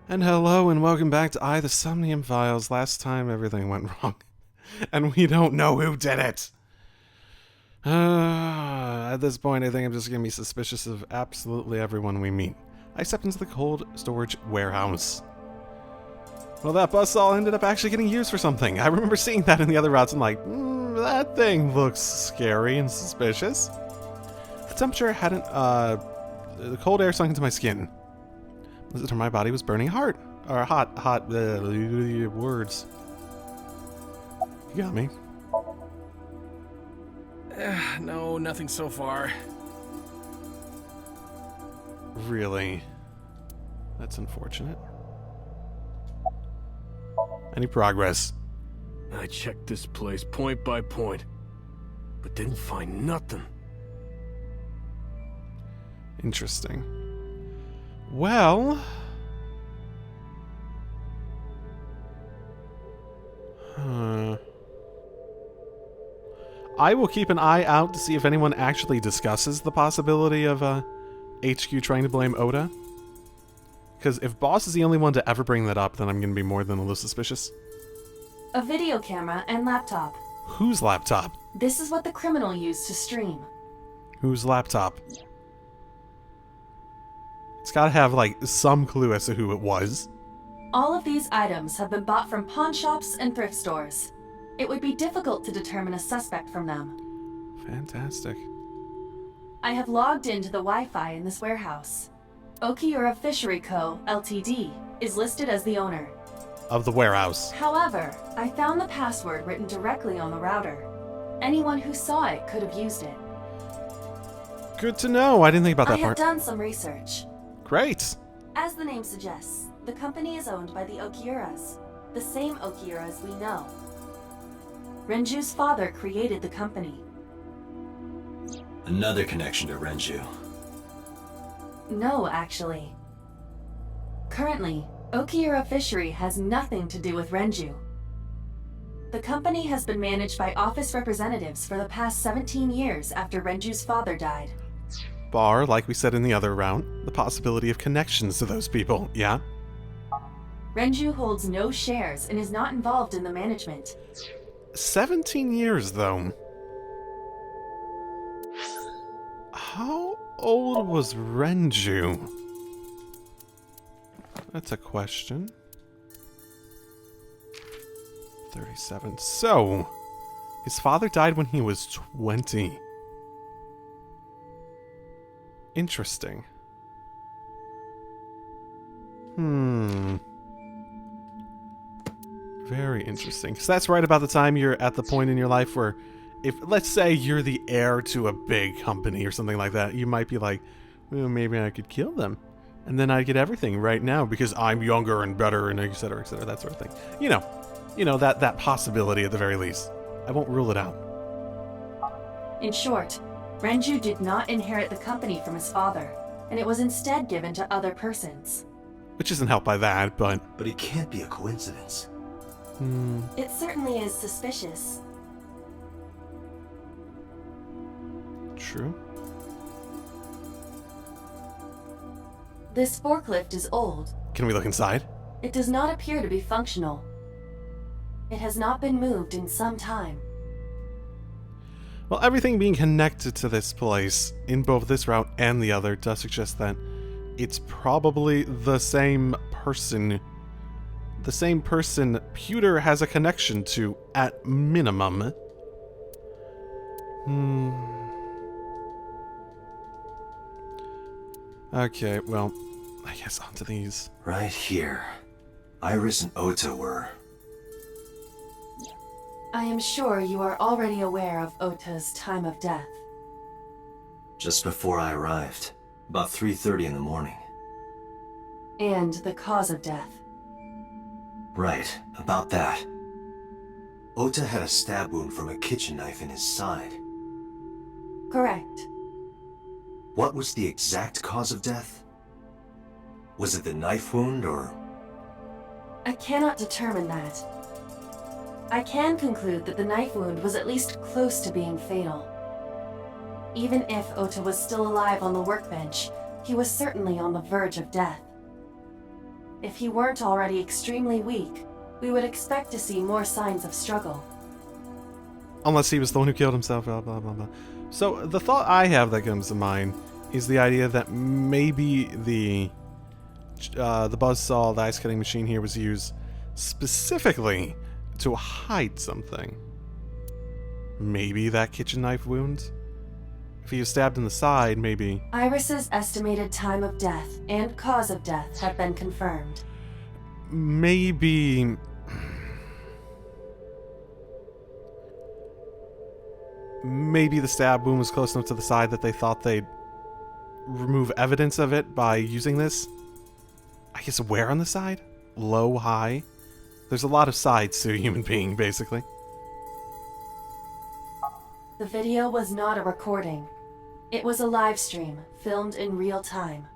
And hello and welcome back to the Somnium Files. Last time everything went wrong. And we don't know who did it. At this point I think I'm just going to be suspicious of absolutely everyone we meet. I stepped into the cold storage warehouse. Well, that buzzsaw ended up actually getting used for something. I remember seeing that in the other routes and like, that thing looks scary and suspicious. The temperature hadn't, the cold air sunk into my skin. My body was burning hot, words. You got me. No, nothing so far. Really? That's unfortunate. Any progress? I checked this place point by point, but didn't find nothing. Interesting. Well... I will keep an eye out to see if anyone actually discusses the possibility of HQ trying to blame Oda. Because if Boss is the only one to ever bring that up, then I'm going to be more than a little suspicious. A video camera and laptop. Whose laptop? This is what the criminal used to stream. Whose laptop? It's got to have, like, some clue as to who it was. All of these items have been bought from pawn shops and thrift stores. It would be difficult to determine a suspect from them. Fantastic. I have logged into the Wi-Fi in this warehouse. Okiura Fishery Co., Ltd. is listed as the owner. Of the warehouse. However, I found the password written directly on the router. Anyone who saw it could have used it. Good to know. I didn't think about that I have part. done some research. Great. As the name suggests, the company is owned by the Okiuras, the same Okiuras we know. Renju's father created the company. Another connection to Renju. No, actually. Currently, Okiura Fishery has nothing to do with Renju. The company has been managed by office representatives for the past 17 years after Renju's father died. Bar, like we said in the other round, the possibility of connections to those people, yeah? Renju holds no shares and is not involved in the management. 17 years, though. How old was Renju? That's a question. 37. So, his father died when he was 20. Interesting. Very interesting. Because that's right about the time you're at the point in your life where, if, let's say you're the heir to a big company or something like that, you might be like, well, maybe I could kill them. And then I'd get everything right now because I'm younger and better and et cetera, that sort of thing. You know, that possibility at the very least. I won't rule it out. In short, Renju did not inherit the company from his father, and it was instead given to other persons. Which isn't helped by that, but... But it can't be a coincidence. It certainly is suspicious. True. This forklift is old. Can we look inside? It does not appear to be functional. It has not been moved in some time. Well, everything being connected to this place, in both this route and the other, does suggest that it's probably the same person. The same person Pewter has a connection to, at minimum. Okay, well, I guess onto these. Right here. Iris and Ota were. I am sure you are already aware of Ota's time of death. Just before I arrived. About 3:30 in the morning. And the cause of death. Right, about that. Ota had a stab wound from a kitchen knife in his side. Correct. What was the exact cause of death? Was it the knife wound, or...? I cannot determine that. I can conclude that the knife wound was at least close to being fatal. Even if Ota was still alive on the workbench, he was certainly on the verge of death. If he weren't already extremely weak, we would expect to see more signs of struggle. Unless he was the one who killed himself, blah, blah, blah, blah. So the thought I have that comes to mind is the idea that maybe the buzzsaw, the ice cutting machine here, was used specifically to hide something. Maybe that kitchen knife wound? If he was stabbed in the side, maybe... Iris's estimated time of death and cause of death have been confirmed. Maybe... Maybe the stab wound was close enough to the side that they thought they'd remove evidence of it by using this. I guess where on the side? Low, high? There's a lot of sides to a human being, basically. The video was not a recording. It was a live stream, filmed in real time.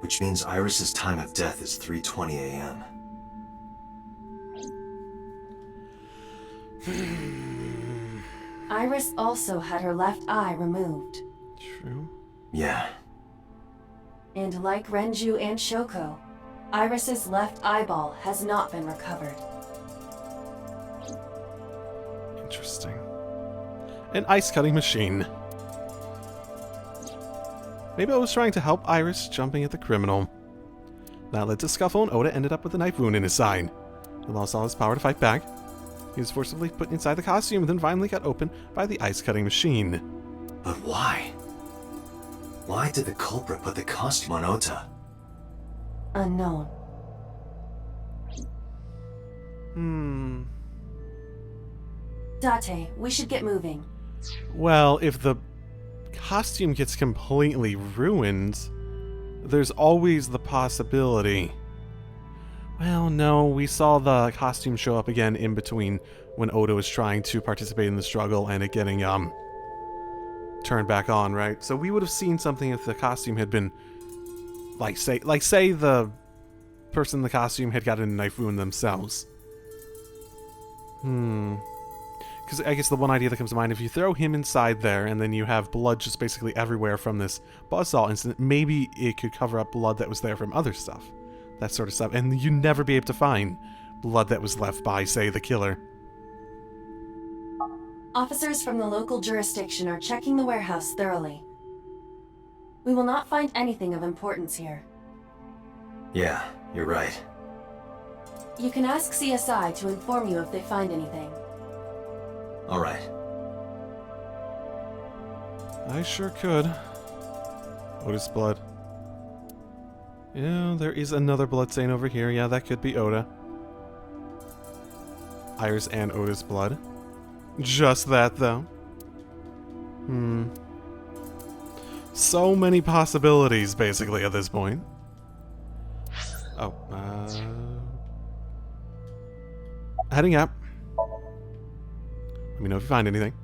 Which means Iris's time of death is 3:20 a.m. Iris also had her left eye removed. True. Yeah. And like Renju and Shoko, Iris's left eyeball has not been recovered. Interesting. An ice cutting machine. Maybe I was trying to help Iris, jumping at the criminal. That led to scuffle, and Ota ended up with a knife wound in his side. He lost all his power to fight back. He was forcibly put inside the costume and then finally got opened by the ice cutting machine. But why? Why did the culprit put the costume on Ota? Unknown. Date, we should get moving. Well, if the costume gets completely ruined, there's always the possibility... Well, no, we saw the costume show up again in between when Ota was trying to participate in the struggle and it getting, turned back on, right? So we would have seen something if the costume had been, say the person in the costume had gotten a knife wound themselves. Because I guess the one idea that comes to mind, if you throw him inside there and then you have blood just basically everywhere from this buzzsaw incident, maybe it could cover up blood that was there from other stuff. That sort of stuff. And you'd never be able to find blood that was left by, say, the killer. Officers from the local jurisdiction are checking the warehouse thoroughly. We will not find anything of importance here. Yeah, you're right. You can ask CSI to inform you if they find anything. All right. I sure could. Ota's blood. Yeah, there is another blood stain over here. Yeah, that could be Ota. Iris and Ota's blood. Just that, though. So many possibilities, basically, at this point. Oh, heading up. Let me know if you find anything.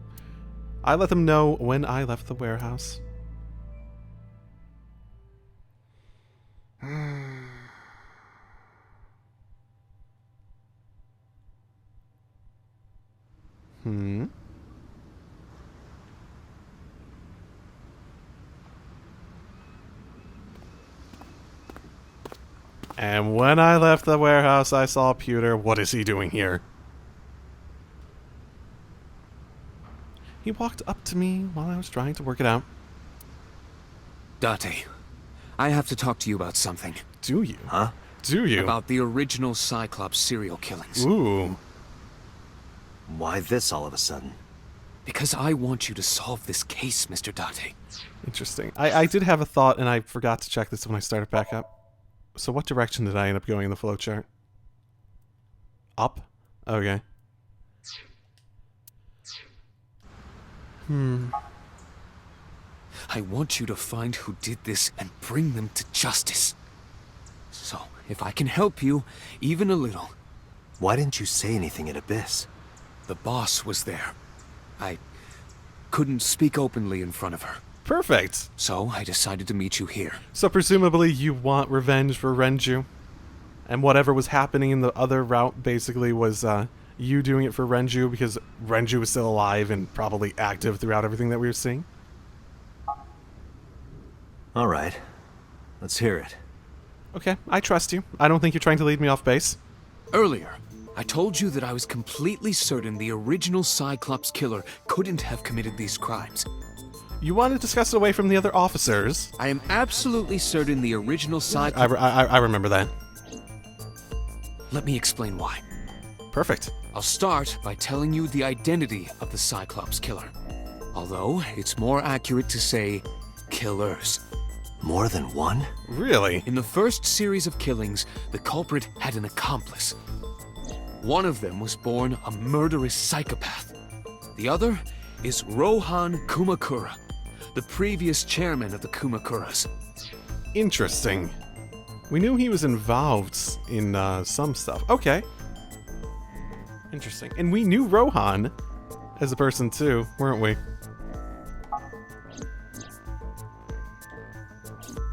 I let them know when I left the warehouse. And when I left the warehouse, I saw Pewter. What is he doing here? He walked up to me while I was trying to work it out. Date, I have to talk to you about something. Do you? Huh? Do you? About the original Cyclops serial killings. Ooh. Why this all of a sudden? Because I want you to solve this case, Mr. Date. Interesting. I did have a thought, and I forgot to check this when I started back up. So what direction did I end up going in the flowchart? Up? Okay. I want you to find who did this and bring them to justice. So, if I can help you, even a little. Why didn't you say anything at ABIS? The boss was there. I couldn't speak openly in front of her. Perfect. So, I decided to meet you here. So presumably you want revenge for Renju. And whatever was happening in the other route basically was you doing it for Renju because Renju was still alive and probably active throughout everything that we were seeing. Alright. Let's hear it. Okay, I trust you. I don't think you're trying to lead me off base. Earlier, I told you that I was completely certain the original Cyclops killer couldn't have committed these crimes. You want to discuss it away from the other officers. I am absolutely certain the original Cyclops... I remember that. Let me explain why. Perfect. I'll start by telling you the identity of the Cyclops killer. Although, it's more accurate to say killers. More than one? Really? In the first series of killings, the culprit had an accomplice. One of them was born a murderous psychopath. The other is Rohan Kumakura, the previous chairman of the Kumakuras. Interesting. We knew he was involved in some stuff. Okay. Interesting. And we knew Rohan as a person too, weren't we?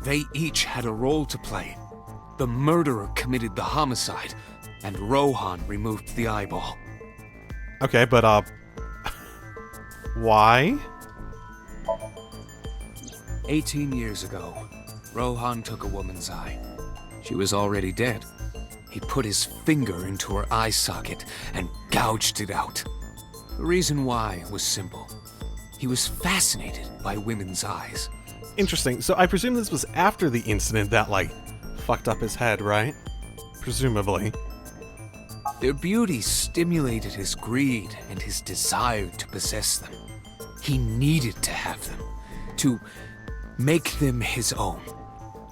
They each had a role to play. The murderer committed the homicide, and Rohan removed the eyeball. Okay, but why? 18 years ago, Rohan took a woman's eye. She was already dead. He put his finger into her eye socket and gouged it out. The reason why was simple. He was fascinated by women's eyes. Interesting. So I presume this was after the incident that, like, fucked up his head, right? Presumably. Their beauty stimulated his greed and his desire to possess them. He needed to have them, to make them his own.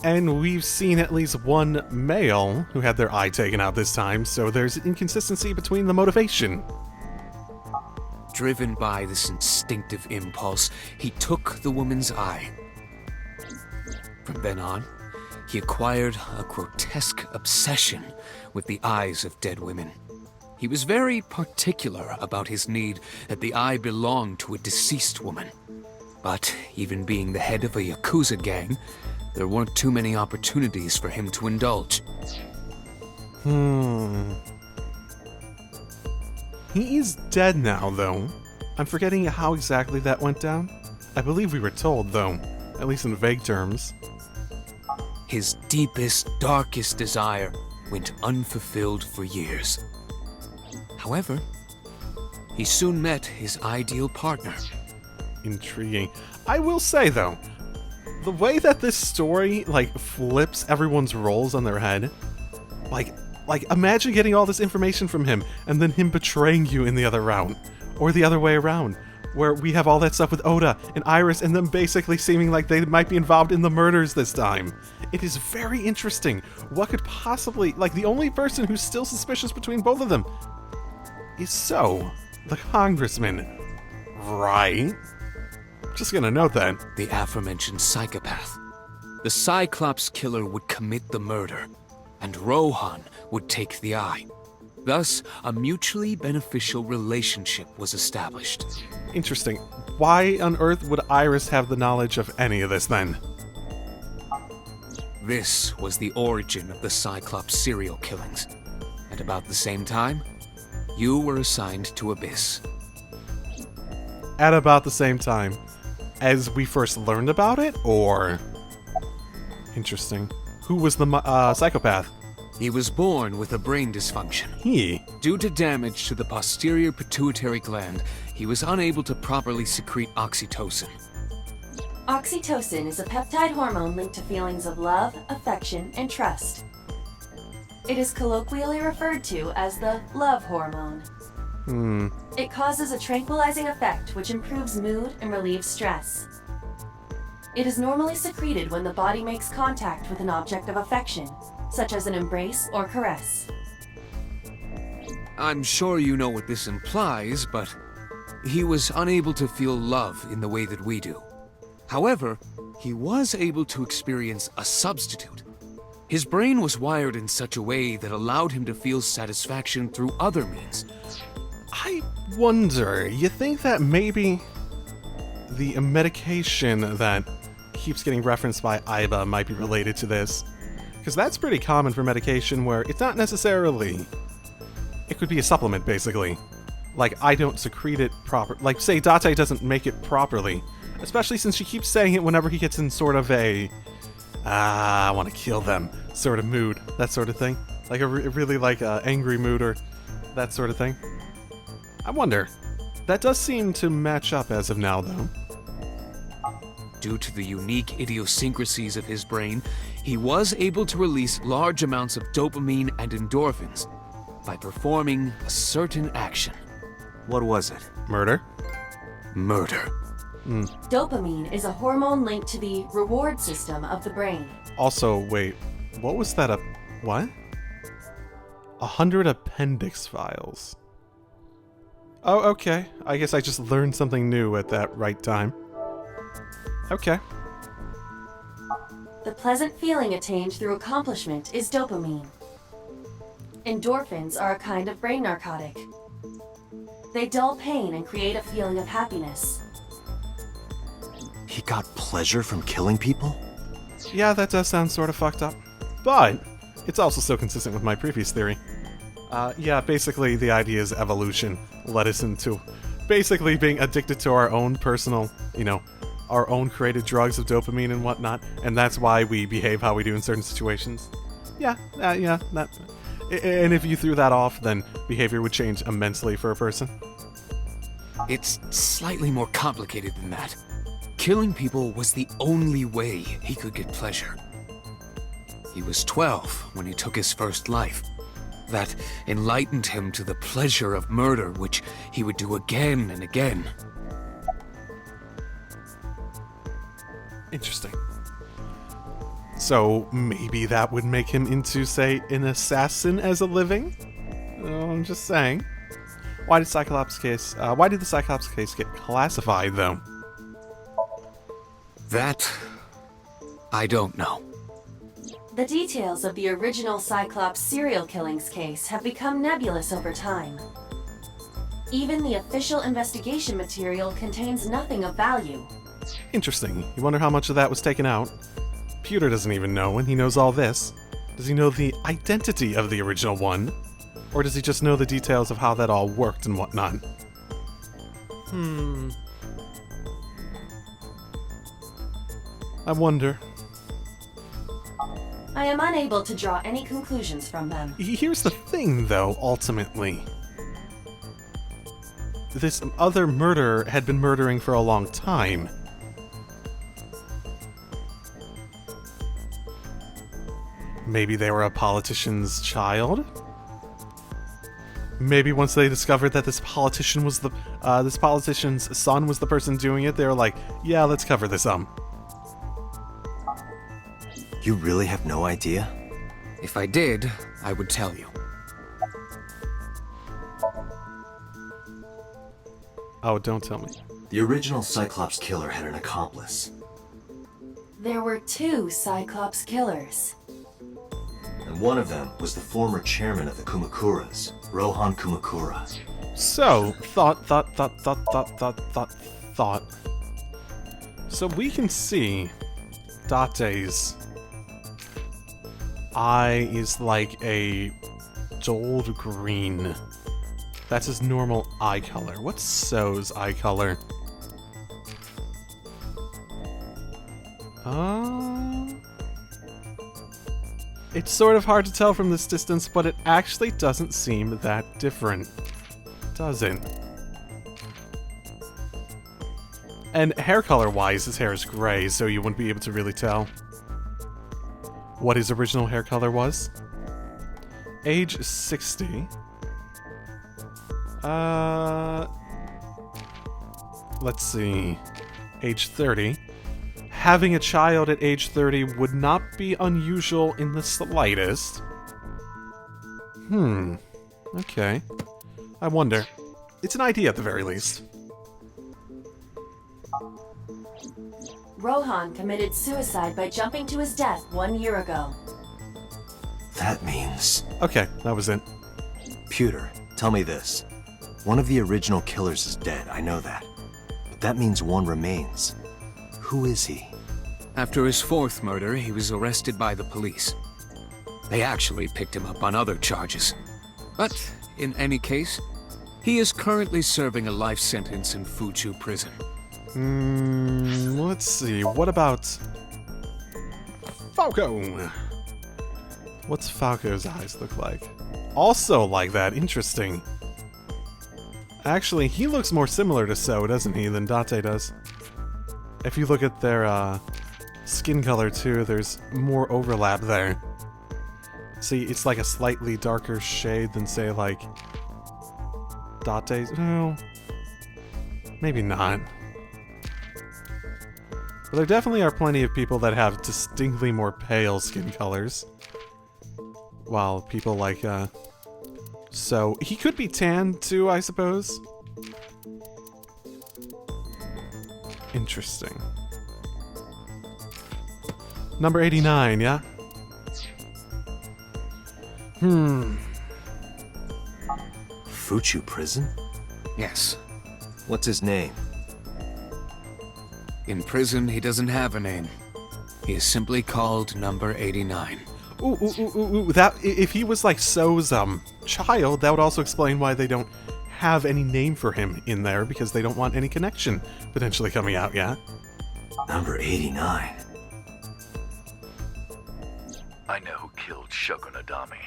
And we've seen at least one male who had their eye taken out this time, so there's inconsistency between the motivation. Driven by this instinctive impulse, he took the woman's eye. From then on, he acquired a grotesque obsession with the eyes of dead women. He was very particular about his need that the eye belonged to a deceased woman. But even being the head of a Yakuza gang, there weren't too many opportunities for him to indulge. He is dead now, though. I'm forgetting how exactly that went down. I believe we were told, though, at least in vague terms. His deepest, darkest desire went unfulfilled for years. However, he soon met his ideal partner. Intriguing. I will say, though, the way that this story, like, flips everyone's roles on their head, like, imagine getting all this information from him, and then him betraying you in the other round, or the other way around, where we have all that stuff with Oda and Iris, and them basically seeming like they might be involved in the murders this time. It is very interesting. What could possibly, like, the only person who's still suspicious between both of them is the congressman, right? Just gonna note that. The aforementioned psychopath. The Cyclops killer would commit the murder, and Rohan would take the eye. Thus, a mutually beneficial relationship was established. Interesting. Why on earth would Iris have the knowledge of any of this then? This was the origin of the Cyclops serial killings. At about the same time, you were assigned to ABIS. At about the same time as we first learned about it, or? Interesting. Who was the psychopath? He was born with a brain dysfunction. Due to damage to the posterior pituitary gland, he was unable to properly secrete oxytocin. Oxytocin is a peptide hormone linked to feelings of love, affection, and trust. It is colloquially referred to as the love hormone. It causes a tranquilizing effect which improves mood and relieves stress. It is normally secreted when the body makes contact with an object of affection, such as an embrace or caress. I'm sure you know what this implies, but he was unable to feel love in the way that we do. However, he was able to experience a substitute. His brain was wired in such a way that allowed him to feel satisfaction through other means. I wonder, you think that maybe the medication that keeps getting referenced by Iba might be related to this? Because that's pretty common for medication where it's not necessarily... It could be a supplement, basically. Like, I don't secrete it proper. Like, say Date doesn't make it properly, Especially since she keeps saying it whenever he gets in sort of a, I want to kill them sort of mood. That sort of thing. Like a really like angry mood or that sort of thing. I wonder. That does seem to match up as of now, though. Due to the unique idiosyncrasies of his brain, he was able to release large amounts of dopamine and endorphins by performing a certain action. What was it? Murder? Murder. Dopamine is a hormone linked to the reward system of the brain. Also, wait. What was that? What? 100 appendix files. Oh, okay. I guess I just learned something new at that right time. Okay. The pleasant feeling attained through accomplishment is dopamine. Endorphins are a kind of brain narcotic. They dull pain and create a feeling of happiness. He got pleasure from killing people? Yeah, that does sound sort of fucked up. But it's also so consistent with my previous theory. Yeah, basically the idea is evolution led us into basically being addicted to our own personal, our own created drugs of dopamine and whatnot, and that's why we behave how we do in certain situations. Yeah, that. And if you threw that off, then behavior would change immensely for a person. It's slightly more complicated than that. Killing people was the only way he could get pleasure. He was 12 when he took his first life. That enlightened him to the pleasure of murder, which he would do again and again. Interesting. So maybe that would make him into, say, an assassin as a living? I'm just saying. Why did the Cyclops case get classified, though? That, I don't know. The details of the original Cyclops serial killings case have become nebulous over time. Even the official investigation material contains nothing of value. Interesting. You wonder how much of that was taken out? Pewter doesn't even know, and he knows all this. Does he know the identity of the original one? Or does he just know the details of how that all worked and whatnot? I wonder. I am unable to draw any conclusions from them. Here's the thing, though, ultimately. This other murderer had been murdering for a long time. Maybe they were a politician's child? Maybe once they discovered that this politician's son was the person doing it, they were like, yeah, let's cover this You really have no idea? If I did, I would tell you. Oh, don't tell me. The original Cyclops killer had an accomplice. There were 2 Cyclops killers. And one of them was the former chairman of the Kumakuras, Rohan Kumakura. So, thought. So we can see Date's eye is like a dulled green. That's his normal eye color. What's So's eye color? It's sort of hard to tell from this distance, but it actually doesn't seem that different, does it? And hair color-wise, his hair is gray, so you wouldn't be able to really tell what his original hair color was. Age 60. Let's see. Age 30. Having a child at age 30 would not be unusual in the slightest. Okay. I wonder. It's an idea at the very least. Rohan committed suicide by jumping to his death 1 year ago. That means... Okay, that was it. Pewter, tell me this. One of the original killers is dead, I know that. But that means one remains. Who is he? After his 4th murder, he was arrested by the police. They actually picked him up on other charges. But, in any case, he is currently serving a life sentence in Fuchu prison. Let's see. What about Falco? What's Falco's eyes look like? Also like that. Interesting. Actually, he looks more similar to So, doesn't he, than Date does. If you look at their skin color too, there's more overlap there. See, it's like a slightly darker shade than, say, like Date's. No, maybe not. But there definitely are plenty of people that have distinctly more pale skin colors. While people like, So, he could be tan too, I suppose. Interesting. Number 89, yeah? Fuchu prison? Yes. What's his name? In prison, he doesn't have a name. He is simply called Number 89. Ooh, that, if he was like So's, child, that would also explain why they don't have any name for him in there, because they don't want any connection potentially coming out, yeah? Number 89. I know who killed Shogunadami.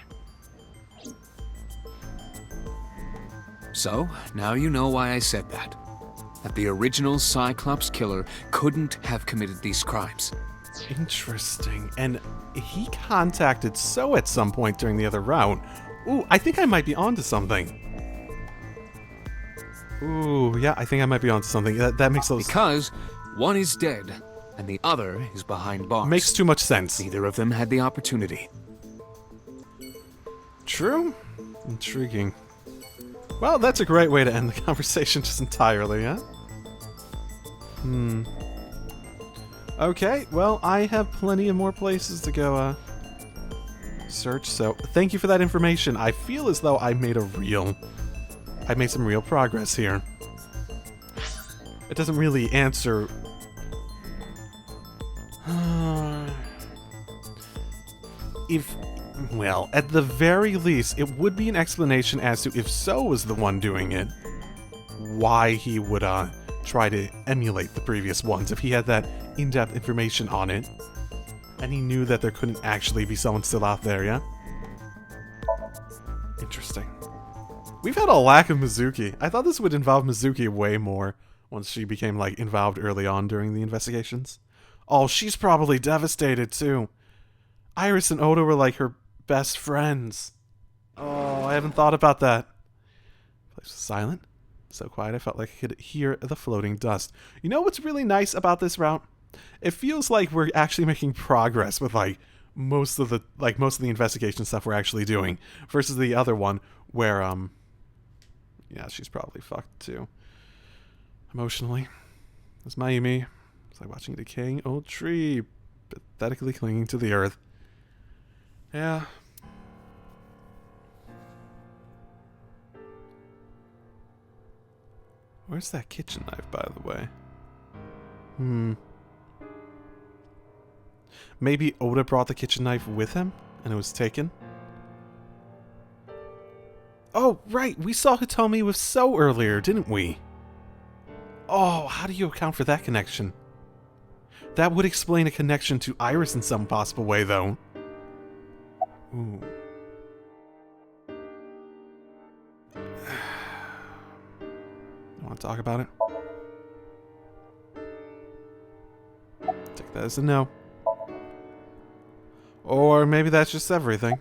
So, now you know why I said that. That the original Cyclops killer couldn't have committed these crimes. Interesting. And he contacted So at some point during the other round. Ooh, I think I might be onto something. Ooh, yeah, I think I might be onto something. That makes those... Because one is dead, and the other is behind bars. Makes too much sense. Neither of them had the opportunity. True. Intriguing. Well, that's a great way to end the conversation just entirely, huh? Okay, well, I have plenty of more places to go, search, so thank you for that information. I feel as though I made some real progress here. It doesn't really answer... Well, at the very least, it would be an explanation as to if So was the one doing it, why he would, try to emulate the previous ones, if he had that in-depth information on it, and he knew that there couldn't actually be someone still out there, yeah? Interesting. We've had a lack of Mizuki. I thought this would involve Mizuki way more once she became, like, involved early on during the investigations. Oh, she's probably devastated, too. Iris and Oda were, like, her best friends. Oh, I haven't thought about that. The place was silent. So quiet I felt like I could hear the floating dust. You know what's really nice about this route? It feels like we're actually making progress with like most of the investigation stuff we're actually doing versus the other one where yeah, she's probably fucked too. Emotionally. It's Mayumi. It's like watching a decaying old tree pathetically clinging to the earth. Yeah. Where's that kitchen knife, by the way? Maybe Oda brought the kitchen knife with him, and it was taken? Oh, right! We saw Hitomi with So earlier, didn't we? Oh, how do you account for that connection? That would explain a connection to Iris in some possible way, though. Ooh. Want to talk about it? Take that as a no. Or maybe that's just everything.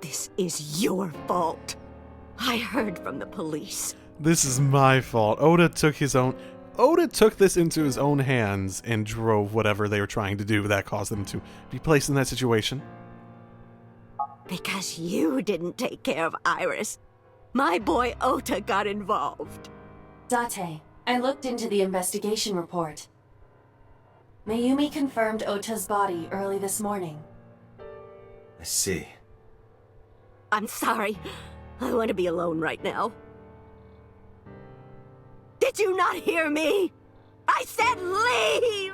This is your fault. I heard from the police. This is my fault. Oda took this into his own hands and drove whatever they were trying to do that caused them to be placed in that situation. Because you didn't take care of Iris. My boy Ota got involved. Date, I looked into the investigation report. Mayumi confirmed Ota's body early this morning. I see. I'm sorry. I want to be alone right now. Did you not hear me? I said leave!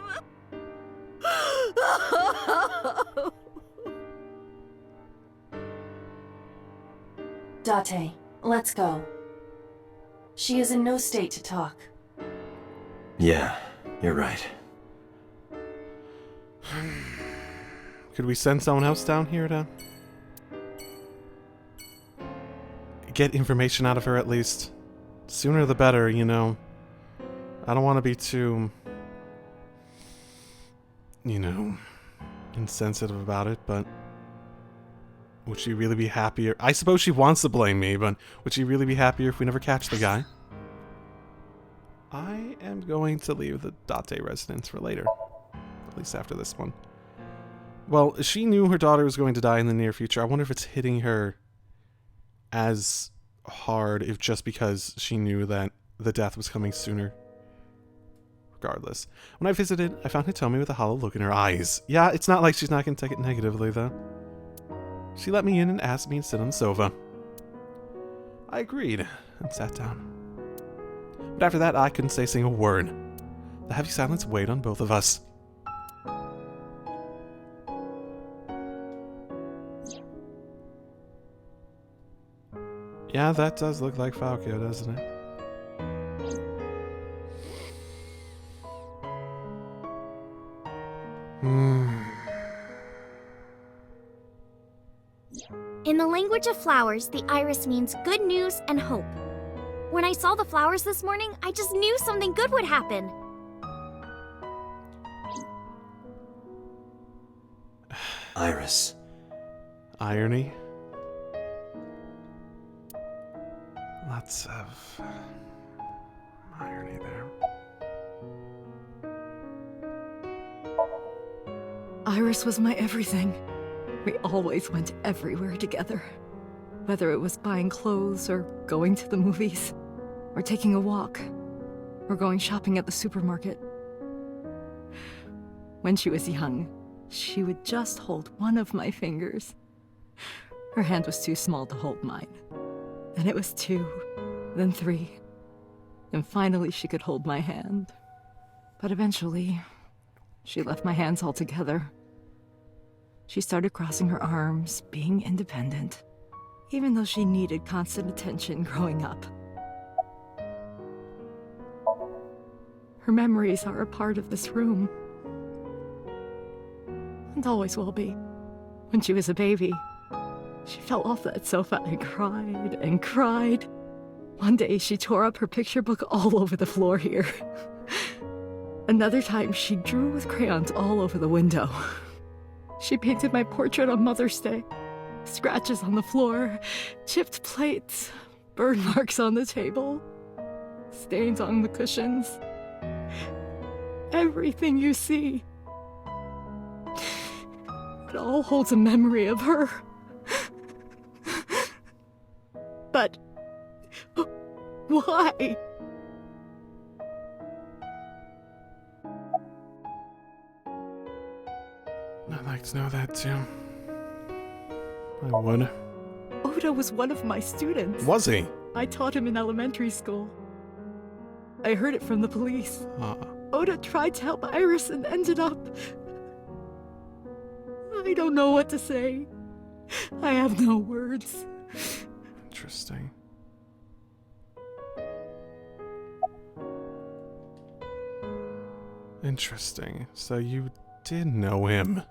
Date, let's go. She is in no state to talk. Yeah, you're right. Could we send someone else down here to get information out of her at least? Sooner the better, you know. I don't want to be too, you know, insensitive about it, but would she really be happier? I suppose she wants to blame me, but would she really be happier if we never catch the guy? I am going to leave the Date residence for later. At least after this one. Well, she knew her daughter was going to die in the near future. I wonder if it's hitting her as hard if just because she knew that the death was coming sooner. Regardless. When I visited, I found Hitomi with a hollow look in her eyes. Yeah, it's not like she's not going to take it negatively, though. She let me in and asked me to sit on the sofa. I agreed and sat down. But after that, I couldn't say a single word. The heavy silence weighed on both of us. Yeah, that does look like Falco, doesn't it? In the language of flowers, the iris means good news and hope. When I saw the flowers this morning, I just knew something good would happen. Iris. Irony. Lots of irony there. Iris was my everything. We always went everywhere together. Whether it was buying clothes, or going to the movies, or taking a walk, or going shopping at the supermarket. When she was young, she would just hold one of my fingers. Her hand was too small to hold mine. Then it was 2, then 3. And finally she could hold my hand. But eventually, she left my hands altogether. She started crossing her arms, being independent, even though she needed constant attention growing up. Her memories are a part of this room. And always will be. When she was a baby, she fell off that sofa and cried and cried. One day she tore up her picture book all over the floor here. Another time she drew with crayons all over the window. She painted my portrait on Mother's Day. Scratches on the floor, chipped plates, burn marks on the table, stains on the cushions. Everything you see. It all holds a memory of her. But why? I'd like to know that too. I would. Oda was one of my students. Was he? I taught him in elementary school. I heard it from the police. Oda tried to help Iris and ended up... I don't know what to say. I have no words. Interesting. Interesting. So you did know him.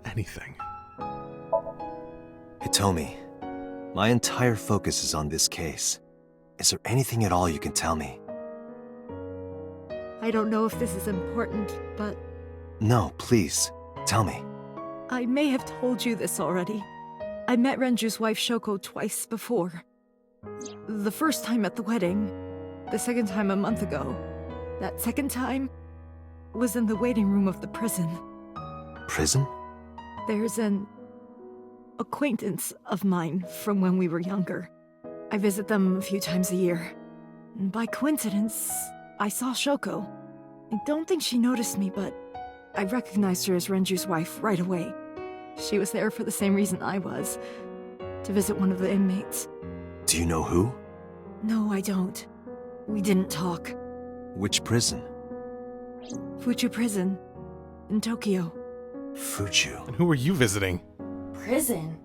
Anything. Hitomi, my entire focus is on this case. Is there anything at all you can tell me? I don't know if this is important, but... No, please. Tell me. I may have told you this already. I met Renju's wife Shoko twice before. The first time at the wedding, the second time a month ago. That second time was in the waiting room of the prison. Prison? There's an acquaintance of mine from when we were younger. I visit them a few times a year. And by coincidence, I saw Shoko. I don't think she noticed me, but I recognized her as Renju's wife right away. She was there for the same reason I was, to visit one of the inmates. Do you know who? No, I don't. We didn't talk. Which prison? Fuchu Prison, in Tokyo. Fuchu. And who were you visiting? Prison?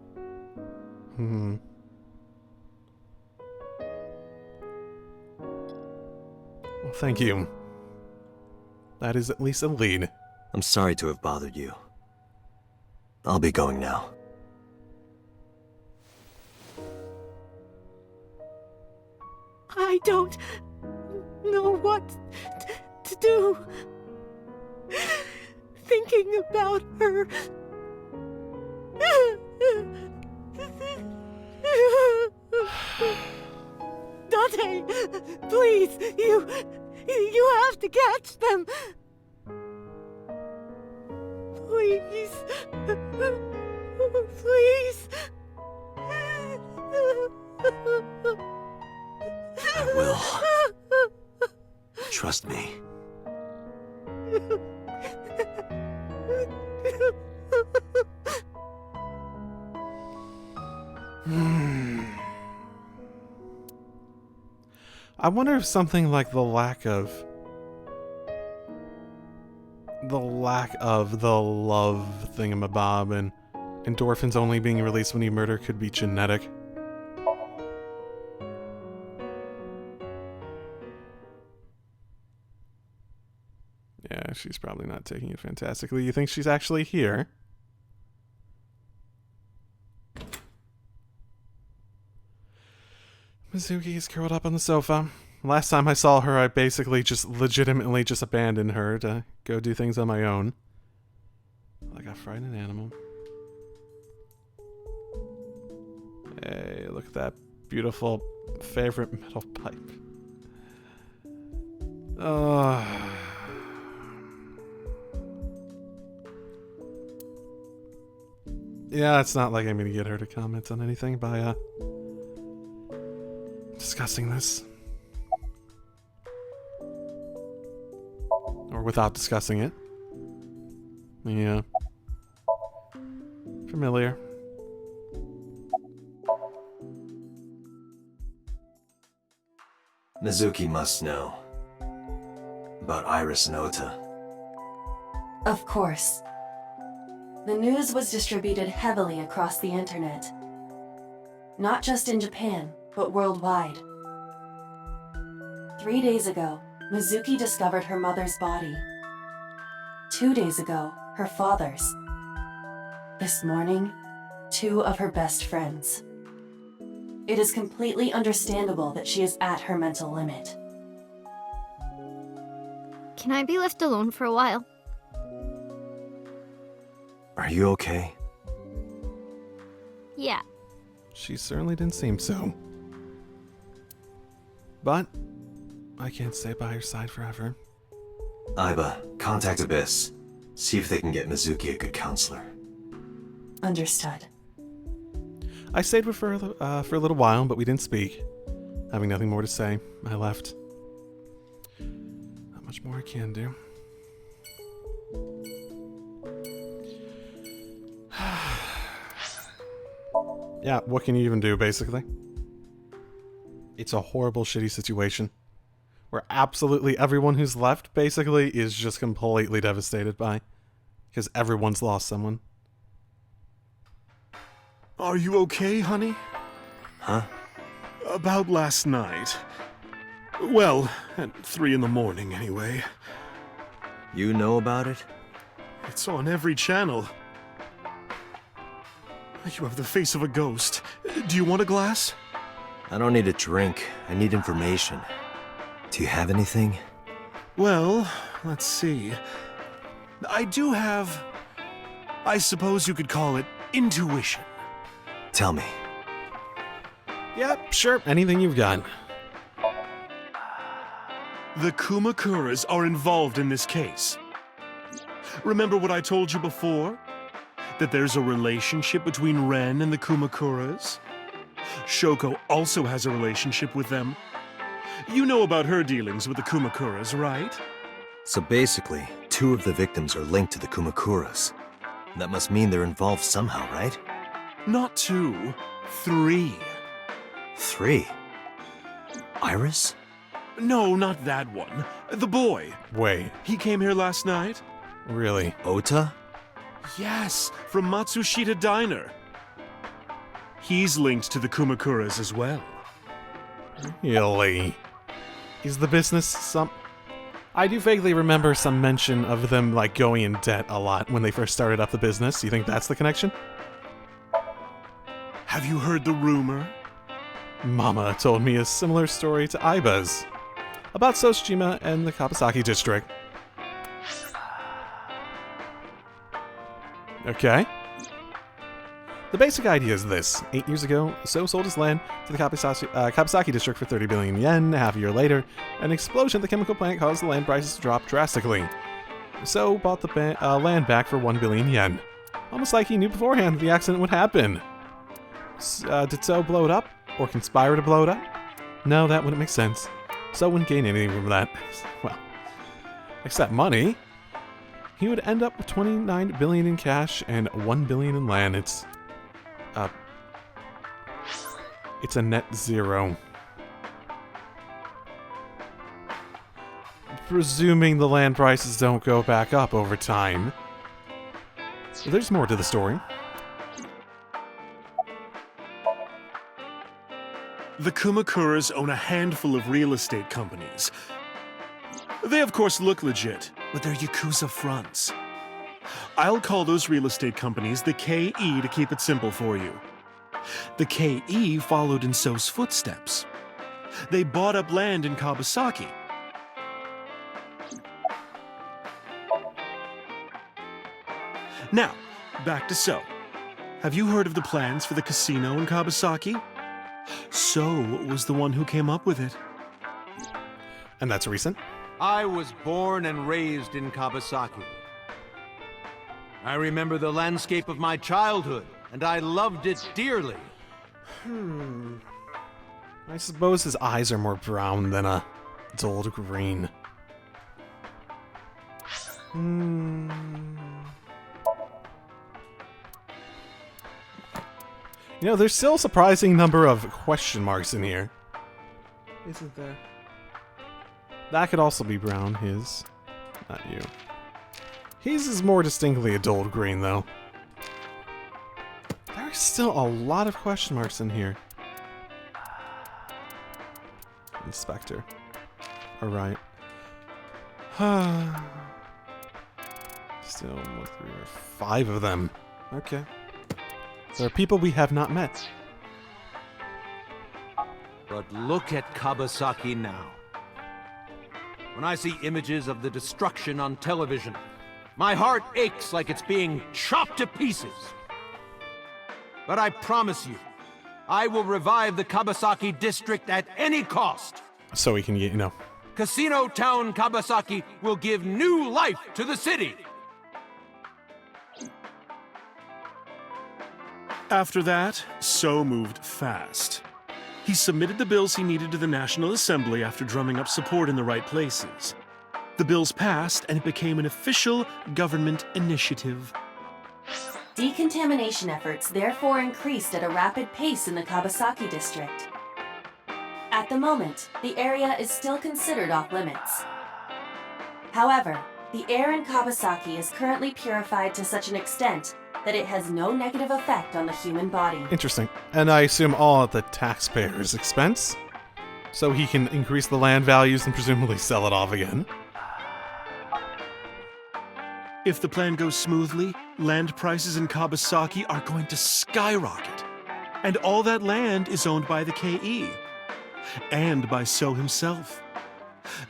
Thank you. That is at least a lead. I'm sorry to have bothered you. I'll be going now. I don't know what to do. Thinking about her. Dante, please, you have to catch them. Please. Please. I will. Trust me. I wonder if something like the lack of the love thingamabob and endorphins only being released when you murder could be genetic. Yeah, she's probably not taking it fantastically. You think she's actually here? Mizuki is curled up on the sofa. Last time I saw her, I basically just legitimately just abandoned her to go do things on my own. Like a frightened animal. Hey, look at that beautiful favorite metal pipe. Yeah, it's not like I'm gonna get her to comment on anything by discussing this. Or without discussing it. Yeah. Familiar. Mizuki must know about Iris and Ota. Of course. The news was distributed heavily across the internet. Not just in Japan, but worldwide. 3 days ago, Mizuki discovered her mother's body. 2 days ago, her father's. This morning, 2 of her best friends. It is completely understandable that she is at her mental limit. Can I be left alone for a while? Are you okay? Yeah. She certainly didn't seem so. But I can't stay by her side forever. Aiba, contact ABIS. See if they can get Mizuki a good counselor. Understood. I stayed with her for a little while, but we didn't speak. Having nothing more to say, I left. Not much more I can do. Yeah, what can you even do, basically? It's a horrible, shitty situation. Where absolutely everyone who's left, basically, is just completely devastated by. Because everyone's lost someone. Are you okay, honey? Huh? About last night. Well, at 3 in the morning, anyway. You know about it? It's on every channel. You have the face of a ghost. Do you want a glass? I don't need a drink. I need information. Do you have anything? Well, let's see. I do have... I suppose you could call it intuition. Tell me. Yep, sure, anything you've got. The Kumakuras are involved in this case. Remember what I told you before? That there's a relationship between Ren and the Kumakuras? Shoko also has a relationship with them. You know about her dealings with the Kumakuras, right? So basically, 2 of the victims are linked to the Kumakuras. That must mean they're involved somehow, right? Not 2, 3. 3? Iris? No, not that one. The boy. Wait, He came here last night? really? Ota? Yes, from Matsushita Diner. He's linked to the Kumakuras as well. Really? Is the business I do vaguely remember some mention of them, like, going in debt a lot when they first started up the business. You think that's the connection? Have you heard the rumor? Mama told me a similar story to ABIS about Tsushima and the Kawasaki district. Okay. The basic idea is this. 8 years ago, So sold his land to the Kawasaki district for 30 billion yen. Half a year later, an explosion at the chemical plant caused the land prices to drop drastically. So bought the land back for 1 billion yen. Almost like he knew beforehand that the accident would happen. Did So blow it up? Or conspire to blow it up? No, that wouldn't make sense. So wouldn't gain anything from that. Well, except money. He would end up with 29 billion in cash and 1 billion in land. It's a net zero. Presuming the land prices don't go back up over time. There's more to the story. The Kumakuras own a handful of real estate companies. They of course look legit, but they're Yakuza fronts. I'll call those real estate companies the KE to keep it simple for you. The KE followed in So's footsteps. They bought up land in Kawasaki. Now, back to So. Have you heard of the plans for the casino in Kawasaki? So was the one who came up with it. And that's recent. I was born and raised in Kawasaki. I remember the landscape of my childhood, and I loved it dearly. I suppose his eyes are more brown than a dull green. You know, there's still a surprising number of question marks in here. Isn't there? That could also be brown, his. Not you. His is more distinctly a dull green, though. There's still a lot of question marks in here. Inspector. Alright. Still 1, 3, or 5 of them. Okay. There are people we have not met. But look at Kawasaki now. When I see images of the destruction on television, my heart aches like it's being chopped to pieces. But I promise you, I will revive the Kawasaki district at any cost. So we can get, you know. Casino Town Kawasaki will give new life to the city. After that, So moved fast. He submitted the bills he needed to the National Assembly after drumming up support in the right places. The bills passed, and it became an official government initiative. Decontamination efforts therefore increased at a rapid pace in the Kawasaki district. At the moment, the area is still considered off-limits. However, the air in Kawasaki is currently purified to such an extent that it has no negative effect on the human body. Interesting. And I assume all at the taxpayer's expense? So he can increase the land values and presumably sell it off again. If the plan goes smoothly, land prices in Kawasaki are going to skyrocket. And all that land is owned by the KE. And by So himself.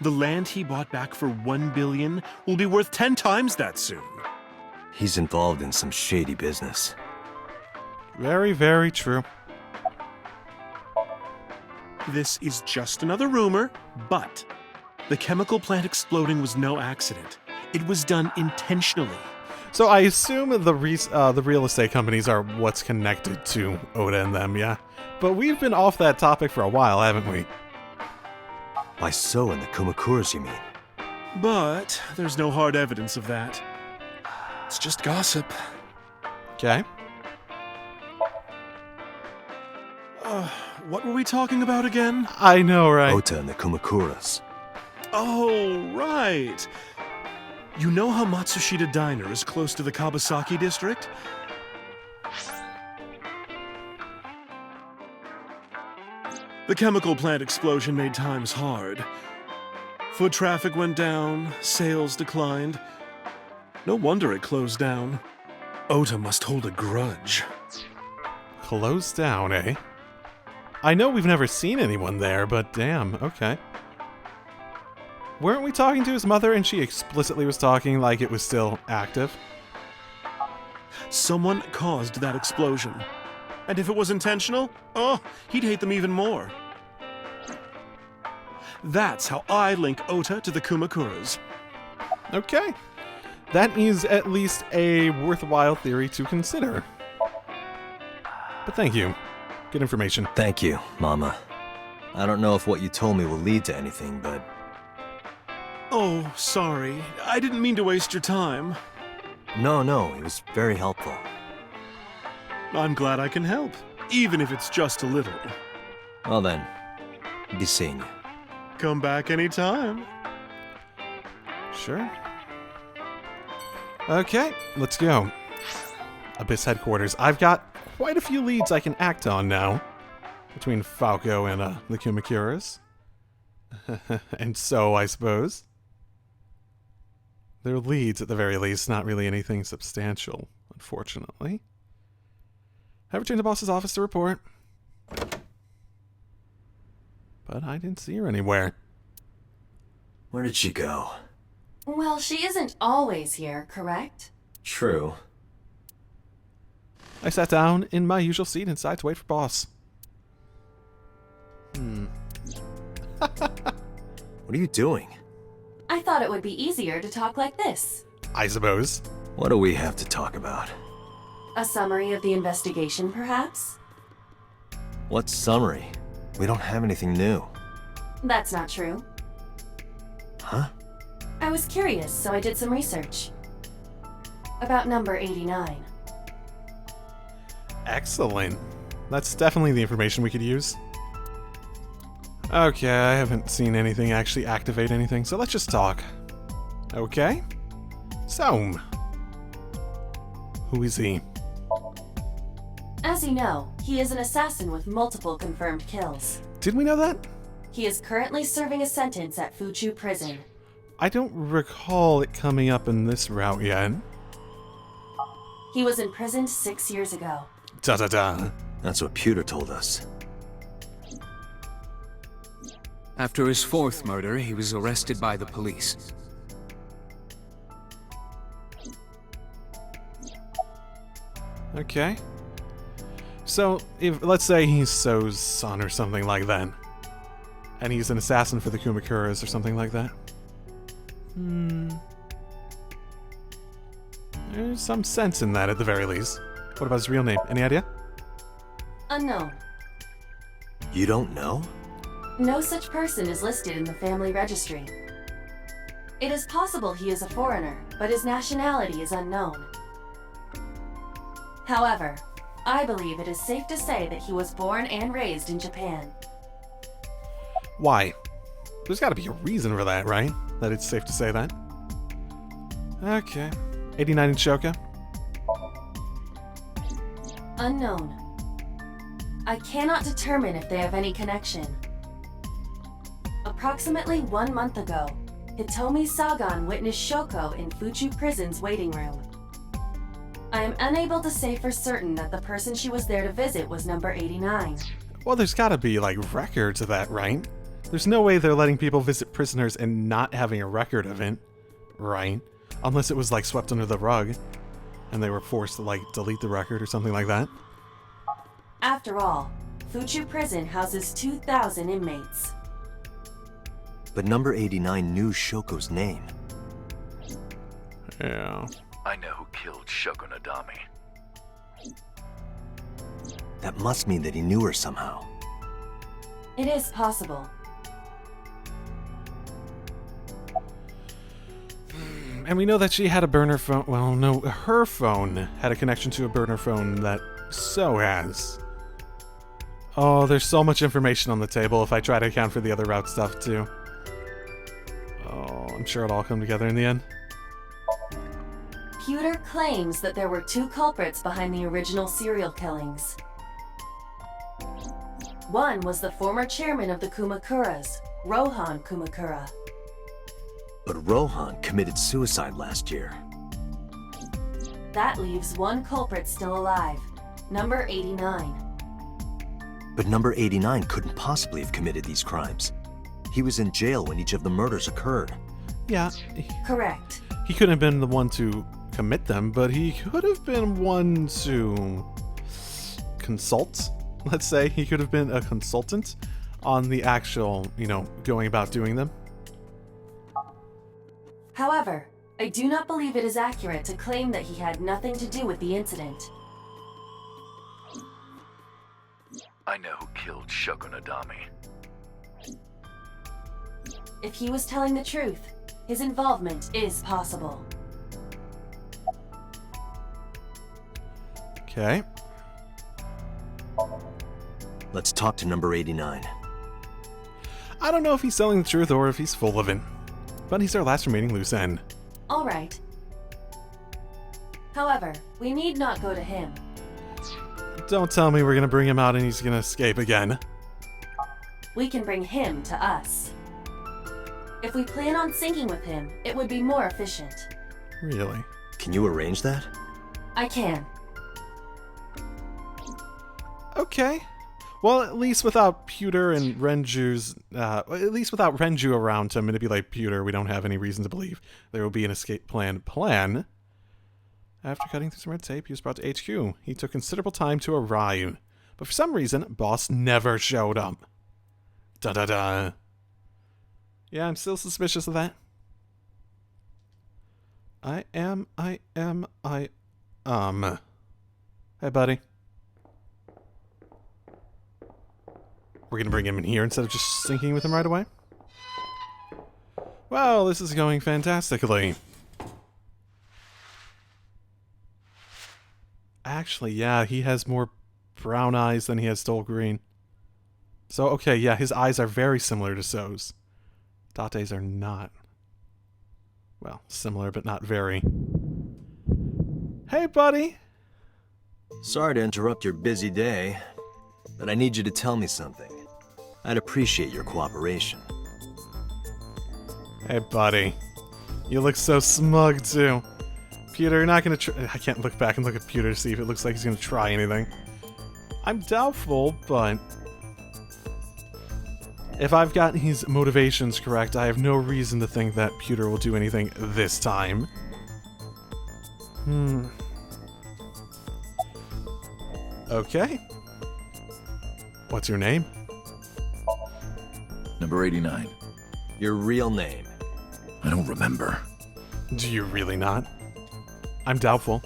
The land he bought back for 1 billion will be worth 10 times that soon. He's involved in some shady business. Very, very true. This is just another rumor, but the chemical plant exploding was no accident. It was done intentionally. So I assume the real estate companies are what's connected to Oda and them, yeah? But we've been off that topic for a while, haven't we? By So and the Kumakuras, you mean? But there's no hard evidence of that. It's just gossip. Okay. What were we talking about again? I know, right? Ota and the Kumakuras. Oh, right. You know how Matsushita Diner is close to the Kawasaki district? The chemical plant explosion made times hard. Foot traffic went down, sales declined. No wonder it closed down. Ota must hold a grudge. Closed down, eh? I know we've never seen anyone there, but damn, okay. Weren't we talking to his mother and she explicitly was talking like it was still active? Someone caused that explosion. And if it was intentional, oh, he'd hate them even more. That's how I link Ota to the Kumakuras. Okay. That is at least a worthwhile theory to consider. But thank you. Good information. Thank you, Mama. I don't know if what you told me will lead to anything, but... Oh, sorry. I didn't mean to waste your time. No, it was very helpful. I'm glad I can help, even if it's just a little. Well then, be seeing you. Come back anytime. Sure. Okay, let's go. ABIS headquarters. I've got quite a few leads I can act on now. Between Falco and the Kumakuras. And so, I suppose. They're leads at the very least, not really anything substantial, unfortunately. Have returned to boss's office to report. But I didn't see her anywhere. Where did she go? Well, she isn't always here, correct? True. I sat down in my usual seat and decided to wait for boss. What are you doing? I thought it would be easier to talk like this. I suppose. What do we have to talk about? A summary of the investigation, perhaps? What summary? We don't have anything new. That's not true. Huh? I was curious, so I did some research. About number 89. Excellent. That's definitely the information we could use. Okay, I haven't seen anything actually activate anything, so let's just talk. Okay? So, who is he? As you know, he is an assassin with multiple confirmed kills. Did we know that? He is currently serving a sentence at Fuchu Prison. I don't recall it coming up in this route yet. He was imprisoned 6 years ago. Da-da-da. That's what Pewter told us. After his fourth murder, he was arrested by the police. Okay. So, if let's say he's So's son or something like that, and he's an assassin for the Kumakuras or something like that. There's some sense in that at the very least. What about his real name? Any idea? Unknown. You don't know? No such person is listed in the family registry. It is possible he is a foreigner, but his nationality is unknown. However, I believe it is safe to say that he was born and raised in Japan. Why? There's gotta be a reason for that, right? That it's safe to say that. Okay. 89 in Shoka? Unknown. I cannot determine if they have any connection. Approximately 1 month ago, Hitomi Sagan witnessed Shoko in Fuchu Prison's waiting room. I am unable to say for certain that the person she was there to visit was number 89. Well, there's gotta be, like, records of that, right? There's no way they're letting people visit prisoners and not having a record of it, right? Unless it was, like, swept under the rug, and they were forced to, like, delete the record or something like that. After all, Fuchu Prison houses 2,000 inmates. But number 89 knew Shoko's name. Yeah. I know who killed Shoko Nadami. That must mean that he knew her somehow. It is possible. And we know that she had a burner phone. Well, no, her phone had a connection to a burner phone that So has. Oh, there's so much information on the table if I try to account for the other route stuff too. Oh, I'm sure it'll all come together in the end. Pewter claims that there were 2 culprits behind the original serial killings. One was the former chairman of the Kumakuras, Rohan Kumakura. But Rohan committed suicide last year. That leaves one culprit still alive, number 89. But number 89 couldn't possibly have committed these crimes. He was in jail when each of the murders occurred. Yeah. Correct. He couldn't have been the one to commit them, but he could have been one to consult. Let's say he could have been a consultant on the actual, going about doing them. However, I do not believe it is accurate to claim that he had nothing to do with the incident. I know who killed Shogunadami. If he was telling the truth, his involvement is possible. Okay. Let's talk to number 89. I don't know if he's telling the truth or if he's full of it, but he's our last remaining loose end. All right. However, we need not go to him. Don't tell me we're gonna bring him out and he's gonna escape again. We can bring him to us. If we plan on syncing with him, it would be more efficient. Really? Can you arrange that? I can. Okay. Well, at least without Pewter and Renju's, at least without Renju around to manipulate Pewter, we don't have any reason to believe there will be an escape plan. After cutting through some red tape, he was brought to HQ. He took considerable time to arrive, but for some reason, Boss never showed up. Da-da-da. Yeah, I'm still suspicious of that. I am. Hey, buddy. We're gonna bring him in here instead of just syncing with him right away? Well, this is going fantastically. Actually, yeah, he has more brown eyes than he has dull green. So, okay, yeah, his eyes are very similar to So's. Date's are not. Well, similar, but not very. Hey, buddy! Sorry to interrupt your busy day, but I need you to tell me something. I'd appreciate your cooperation. Hey, buddy. You look so smug, too. Pewter, you're not gonna I can't look back and look at Pewter to see if it looks like he's gonna try anything. I'm doubtful, but if I've gotten his motivations correct, I have no reason to think that Pewter will do anything this time. Okay. What's your name? Number 89. Your real name? I don't remember. Do you really not? I'm doubtful.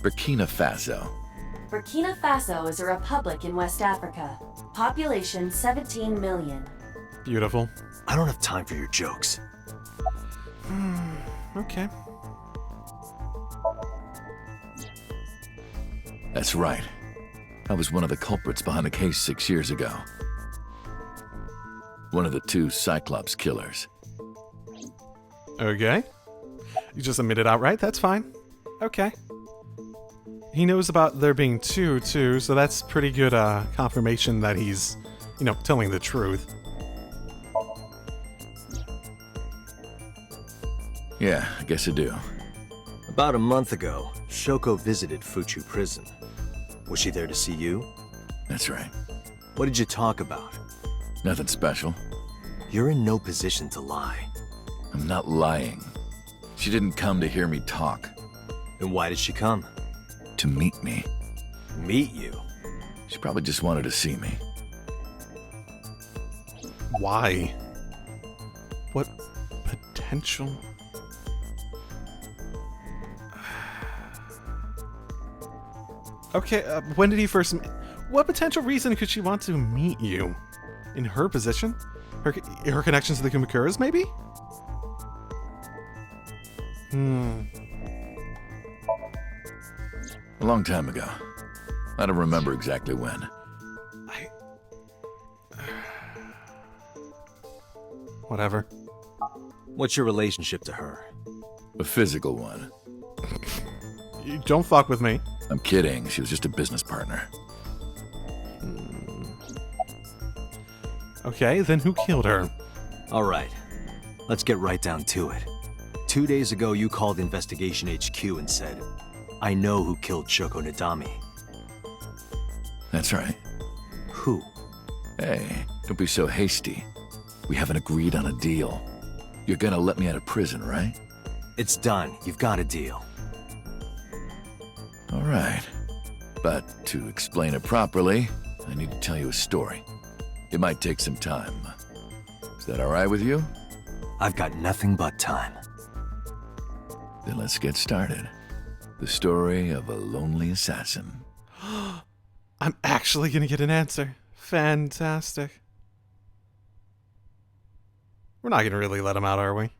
Burkina Faso. Burkina Faso is a republic in West Africa. Population 17 million. Beautiful. I don't have time for your jokes. Okay. That's right. I was one of the culprits behind the case 6 years ago. One of the 2 Cyclops killers. Okay. You just admit it outright, that's fine. Okay. He knows about there being 2, too, so that's pretty good confirmation that he's, telling the truth. Yeah, I guess I do. About a month ago, Shoko visited Fuchu Prison. Was she there to see you? That's right. What did you talk about? Nothing special. You're in no position to lie. I'm not lying. She didn't come to hear me talk. And why did she come? To meet me. Meet you? She probably just wanted to see me. Why? What potential? Okay, when did he first... What potential reason could she want to meet you? In her position? Her connections to the Kumakuras, maybe? A long time ago. I don't remember exactly when. Whatever. What's your relationship to her? A physical one. You don't fuck with me. I'm kidding. She was just a business partner. Okay, then who killed her? All right. Let's get right down to it. 2 days ago, you called Investigation HQ and said, I know who killed Shoko Nadami. That's right. Who? Hey, don't be so hasty. We haven't agreed on a deal. You're gonna let me out of prison, right? It's done. You've got a deal. All right. But to explain it properly, I need to tell you a story. It might take some time. Is that all right with you? I've got nothing but time. Then let's get started. The story of a lonely assassin. I'm actually gonna get an answer. Fantastic. We're not gonna really let him out, are we?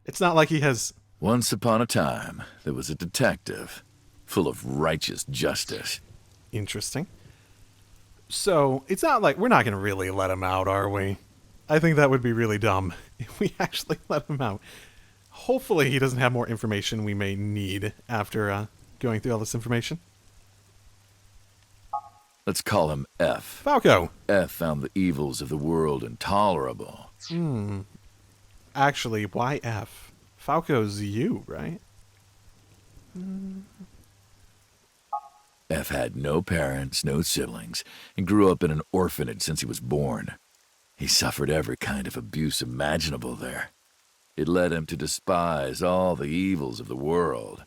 It's not like he has... Once upon a time, there was a detective, full of righteous justice. Interesting. So, it's not like we're not gonna really let him out, are we? I think that would be really dumb if we actually let him out. Hopefully he doesn't have more information we may need after going through all this information. Let's call him F. Falco! F found the evils of the world intolerable. Actually, why F? Falco's you, right? F had no parents, no siblings, and grew up in an orphanage since he was born. He suffered every kind of abuse imaginable there. It led him to despise all the evils of the world.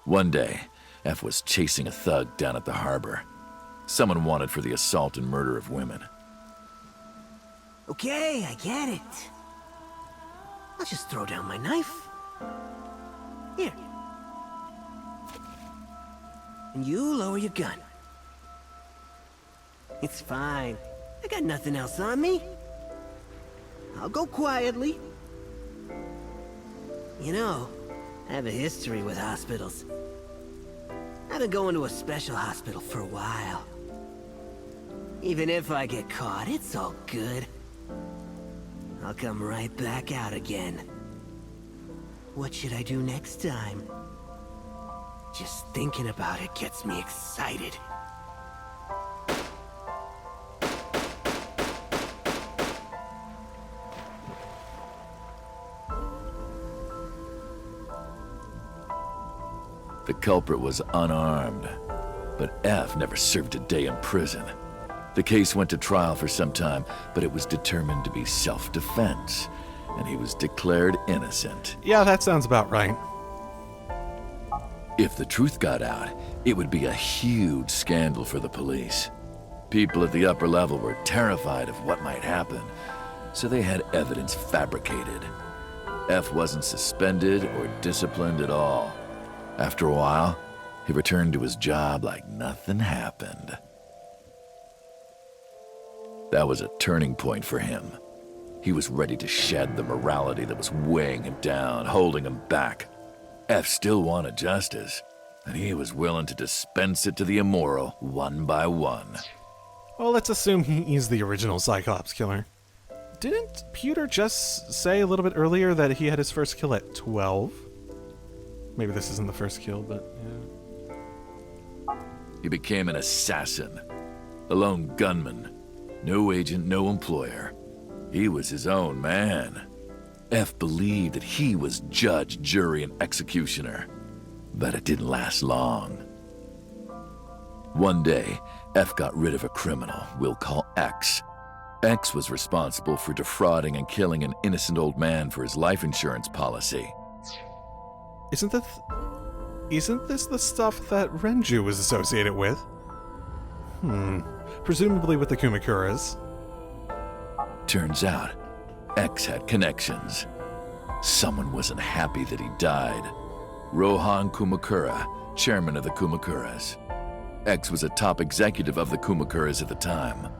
One day, F was chasing a thug down at the harbor. Someone wanted for the assault and murder of women. Okay, I get it. I'll just throw down my knife. Here. And you lower your gun. It's fine. I got nothing else on me. I'll go quietly. You know, I have a history with hospitals. I've been going to a special hospital for a while. Even if I get caught, it's all good. I'll come right back out again. What should I do next time? Just thinking about it gets me excited. The culprit was unarmed, but F never served a day in prison. The case went to trial for some time, but it was determined to be self-defense, and he was declared innocent. Yeah, that sounds about right. If the truth got out, it would be a huge scandal for the police. People at the upper level were terrified of what might happen, so they had evidence fabricated. F wasn't suspended or disciplined at all. After a while, he returned to his job like nothing happened. That was a turning point for him. He was ready to shed the morality that was weighing him down, holding him back. F still wanted justice, and he was willing to dispense it to the immoral one by one. Well, let's assume he is the original Cyclops killer. Didn't Pewter just say a little bit earlier that he had his first kill at 12? Maybe this isn't the first kill, but yeah. He became an assassin, a lone gunman. No agent, no employer. He was his own man. F believed that he was judge, jury, and executioner. But it didn't last long. One day, F got rid of a criminal we'll call X. X was responsible for defrauding and killing an innocent old man for his life insurance policy. Isn't this the stuff that Renju was associated with? Presumably with the Kumakuras. Turns out, X had connections. Someone wasn't happy that he died. Rohan Kumakura, chairman of the Kumakuras. X was a top executive of the Kumakuras at the time.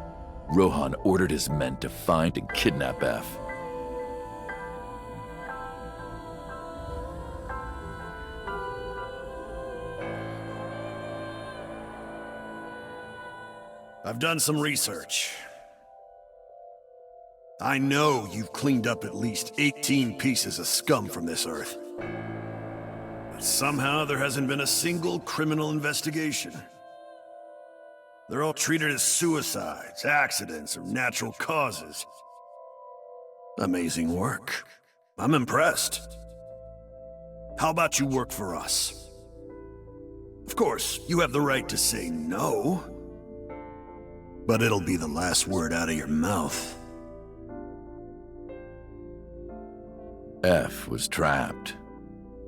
Rohan ordered his men to find and kidnap F. I've done some research. I know you've cleaned up at least 18 pieces of scum from this earth. But somehow there hasn't been a single criminal investigation. They're all treated as suicides, accidents, or natural causes. Amazing work. I'm impressed. How about you work for us? Of course, you have the right to say no, but it'll be the last word out of your mouth. F was trapped.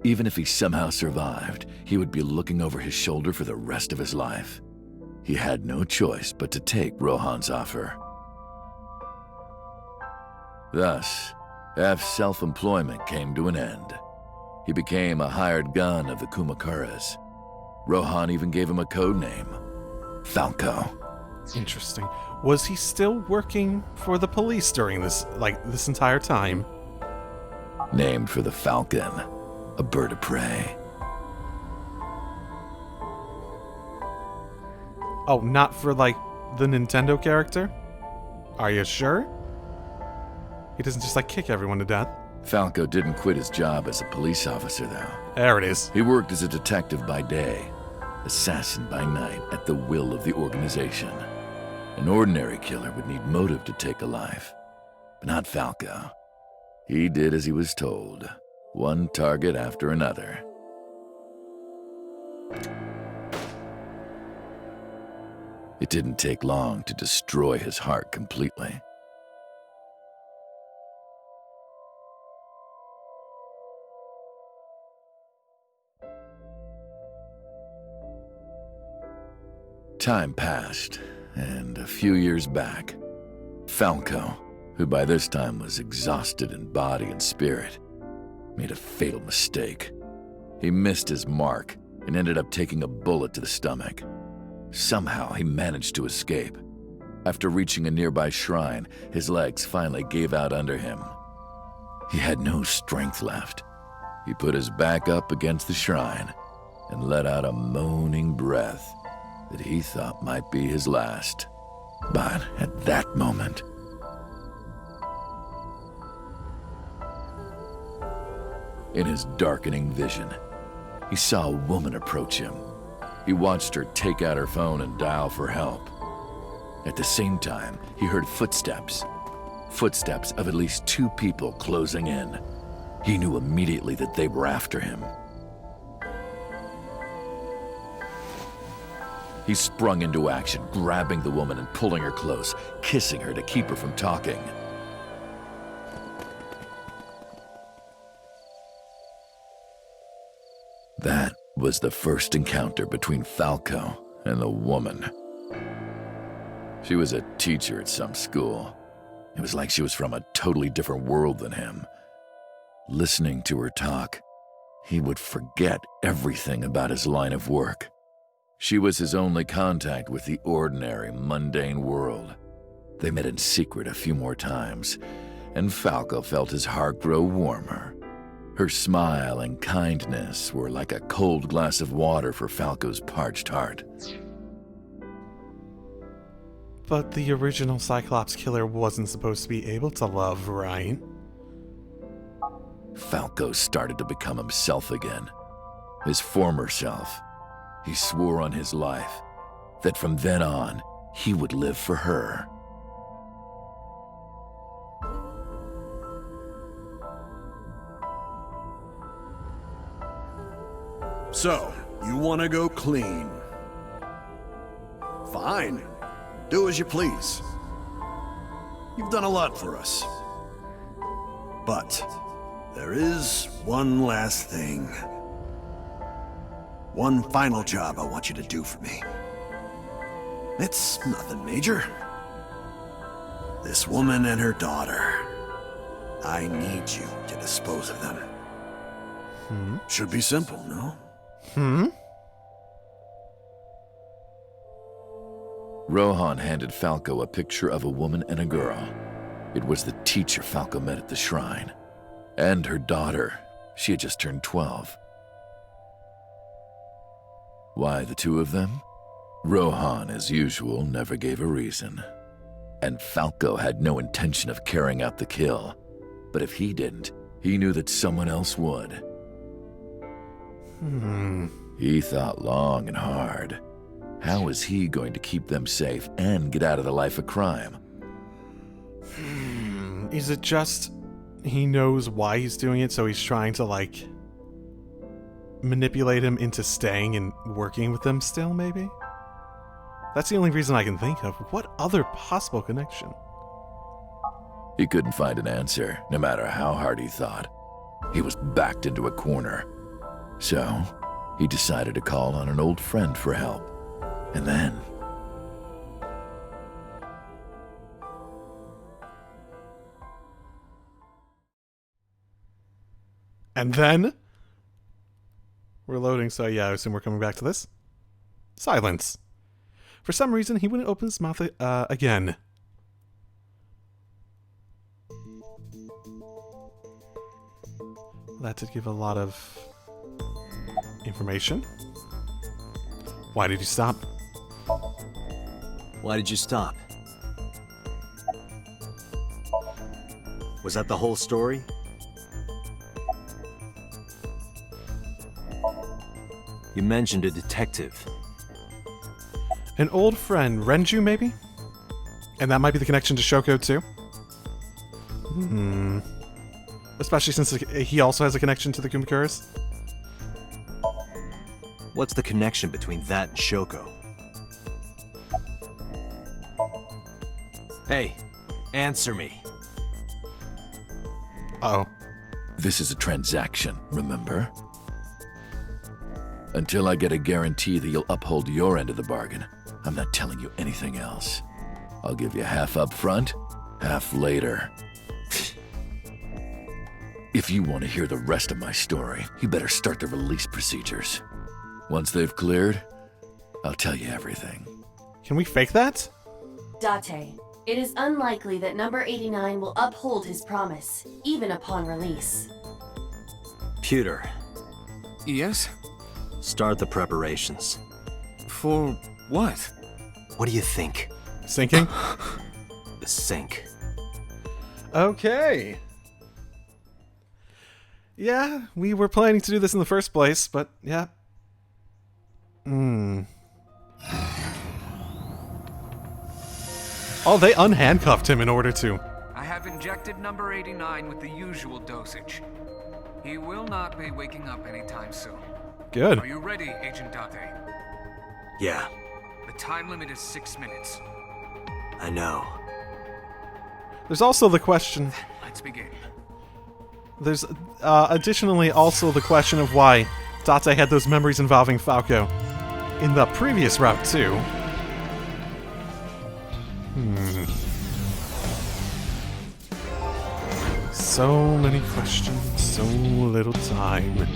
Even if he somehow survived, he would be looking over his shoulder for the rest of his life. He had no choice but to take Rohan's offer. Thus, F's self-employment came to an end. He became a hired gun of the Kumakuras. Rohan even gave him a code name, Falco. Interesting. Was he still working for the police during this entire time? Named for the falcon, a bird of prey. Oh, not for, the Nintendo character? Are you sure? He doesn't just, kick everyone to death. Falco didn't quit his job as a police officer, though. There it is. He worked as a detective by day, assassin by night, at the will of the organization. An ordinary killer would need motive to take a life, but not Falco. He did as he was told, one target after another. It didn't take long to destroy his heart completely. Time passed, and a few years back, Falco, who by this time was exhausted in body and spirit, made a fatal mistake. He missed his mark and ended up taking a bullet to the stomach. Somehow he managed to escape. After reaching a nearby shrine, his legs finally gave out under him. He had no strength left. He put his back up against the shrine and let out a moaning breath that he thought might be his last. But at that moment, in his darkening vision, he saw a woman approach him. He watched her take out her phone and dial for help. At the same time, he heard footsteps. Footsteps of at least 2 people closing in. He knew immediately that they were after him. He sprung into action, grabbing the woman and pulling her close, kissing her to keep her from talking. That was the first encounter between Falco and the woman. She was a teacher at some school. It was like she was from a totally different world than him. Listening to her talk, he would forget everything about his line of work. She was his only contact with the ordinary, mundane world. They met in secret a few more times, and Falco felt his heart grow warmer. Her smile and kindness were like a cold glass of water for Falco's parched heart. But the original Cyclops killer wasn't supposed to be able to love, right? Falco started to become himself again, his former self. He swore on his life that from then on, he would live for her. So, you want to go clean? Fine. Do as you please. You've done a lot for us. But there is one last thing. One final job I want you to do for me. It's nothing major. This woman and her daughter. I need you to dispose of them. Should be simple, no? Rohan handed Falco a picture of a woman and a girl. It was the teacher Falco met at the shrine. And her daughter. She had just turned 12. Why the 2 of them? Rohan, as usual, never gave a reason. And Falco had no intention of carrying out the kill. But if he didn't, he knew that someone else would. He thought long and hard. How was he going to keep them safe and get out of the life of crime? Is it just he knows why he's doing it, so he's trying to, like, manipulate him into staying and working with them still, maybe? That's the only reason I can think of. What other possible connection? He couldn't find an answer, no matter how hard he thought. He was backed into a corner. So, he decided to call on an old friend for help. And then... And then? We're loading, so yeah, I assume we're coming back to this. Silence. For some reason, he wouldn't open his mouth again. That did give a lot of information. Why did you stop? Why did you stop? Was that the whole story? You mentioned a detective. An old friend, Renju, maybe? And that might be the connection to Shoko, too? Especially since he also has a connection to the Kumakuras. What's the connection between that and Shoko? Hey, answer me. Uh-oh. This is a transaction, remember? Until I get a guarantee that you'll uphold your end of the bargain, I'm not telling you anything else. I'll give you half up front, half later. If you want to hear the rest of my story, you better start the release procedures. Once they've cleared, I'll tell you everything. Can we fake that? Date, it is unlikely that number 89 will uphold his promise, even upon release. Pewter. Yes? Start the preparations. For what? What do you think? Sinking? The sink. Okay. Yeah, we were planning to do this in the first place, but yeah. Oh, they unhandcuffed him in order to. I have injected number 89 with the usual dosage. He will not be waking up anytime soon. Good. Are you ready, Agent Date? Yeah, The time limit is 6 minutes. I know. There's also the question. Let's begin. There's additionally also the question of why Date had those memories involving Falco in the previous route too. So many questions, so little time.